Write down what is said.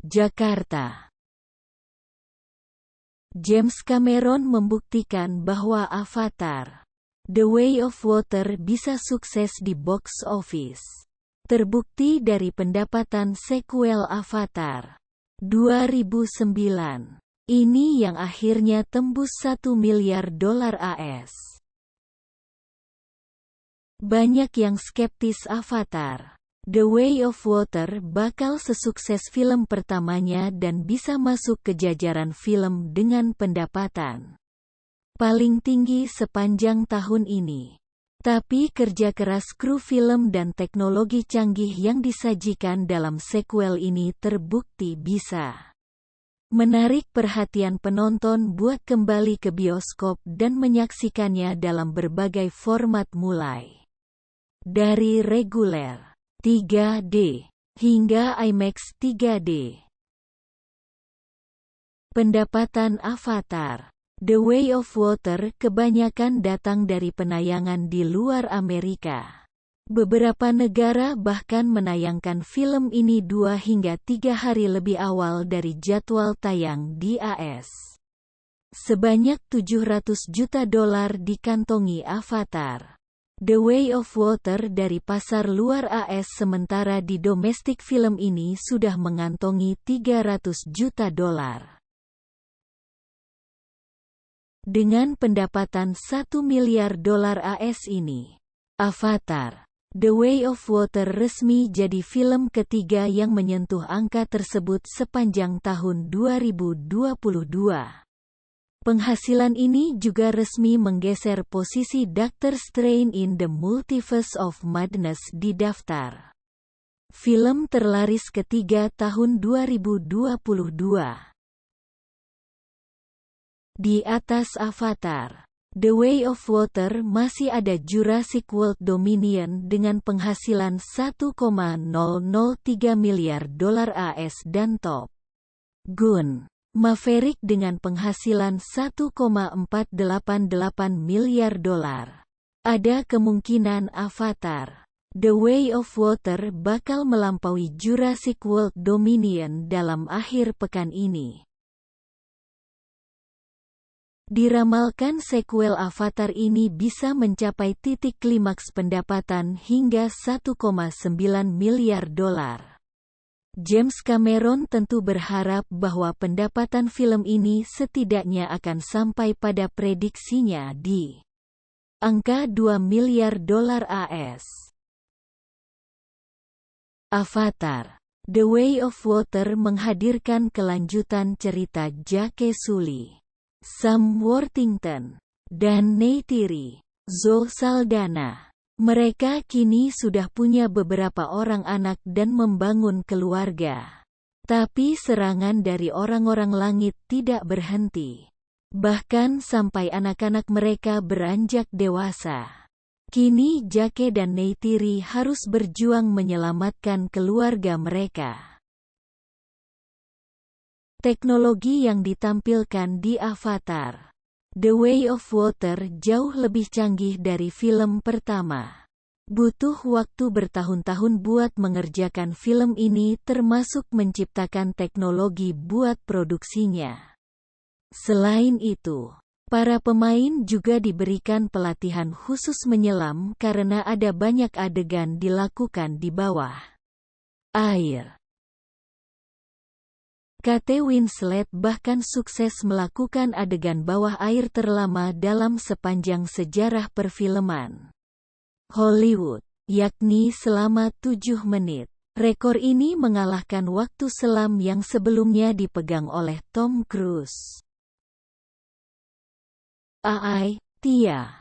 Jakarta. James Cameron membuktikan bahwa Avatar: The Way of Water bisa sukses di box office. Terbukti dari pendapatan sequel Avatar 2009 ini yang akhirnya tembus $1 miliar AS. Banyak yang skeptis Avatar: The Way of Water bakal sesukses film pertamanya dan bisa masuk ke jajaran film dengan pendapatan paling tinggi sepanjang tahun ini. Tapi kerja keras kru film dan teknologi canggih yang disajikan dalam sequel ini terbukti bisa menarik perhatian penonton buat kembali ke bioskop dan menyaksikannya dalam berbagai format mulai dari reguler 3D hingga IMAX 3D. Pendapatan Avatar: The Way of Water kebanyakan datang dari penayangan di luar Amerika. Beberapa negara bahkan menayangkan film ini 2 hingga 3 hari lebih awal dari jadwal tayang di AS. Sebanyak $700 juta dikantongi Avatar: The Way of Water dari pasar luar AS, sementara di domestik film ini sudah mengantongi $300 juta. Dengan pendapatan $1 miliar AS ini, Avatar: The Way of Water resmi jadi film ketiga yang menyentuh angka tersebut sepanjang tahun 2022. Penghasilan ini juga resmi menggeser posisi Doctor Strange in the Multiverse of Madness di daftar film terlaris ketiga tahun 2022. Di atas Avatar: The Way of Water masih ada Jurassic World Dominion dengan penghasilan $1,003 miliar AS dan Top Gun: Maverick dengan penghasilan $1,488 miliar. Ada kemungkinan Avatar: The Way of Water bakal melampaui Jurassic World Dominion dalam akhir pekan ini. Diramalkan sequel Avatar ini bisa mencapai titik klimaks pendapatan hingga $1,9 miliar. James Cameron tentu berharap bahwa pendapatan film ini setidaknya akan sampai pada prediksinya di angka $2 miliar AS. Avatar: The Way of Water menghadirkan kelanjutan cerita Jake Sully, Sam Worthington, dan Neytiri Zoe Saldana. Mereka kini sudah punya beberapa orang anak dan membangun keluarga. Tapi serangan dari orang-orang langit tidak berhenti. Bahkan sampai anak-anak mereka beranjak dewasa. Kini Jake dan Neytiri harus berjuang menyelamatkan keluarga mereka. Teknologi yang ditampilkan di Avatar: The Way of Water jauh lebih canggih dari film pertama. Butuh waktu bertahun-tahun buat mengerjakan film ini, termasuk menciptakan teknologi buat produksinya. Selain itu, para pemain juga diberikan pelatihan khusus menyelam karena ada banyak adegan dilakukan di bawah air. Kate Winslet bahkan sukses melakukan adegan bawah air terlama dalam sepanjang sejarah perfilman Hollywood, yakni selama 7 menit. Rekor ini mengalahkan waktu selam yang sebelumnya dipegang oleh Tom Cruise. Tia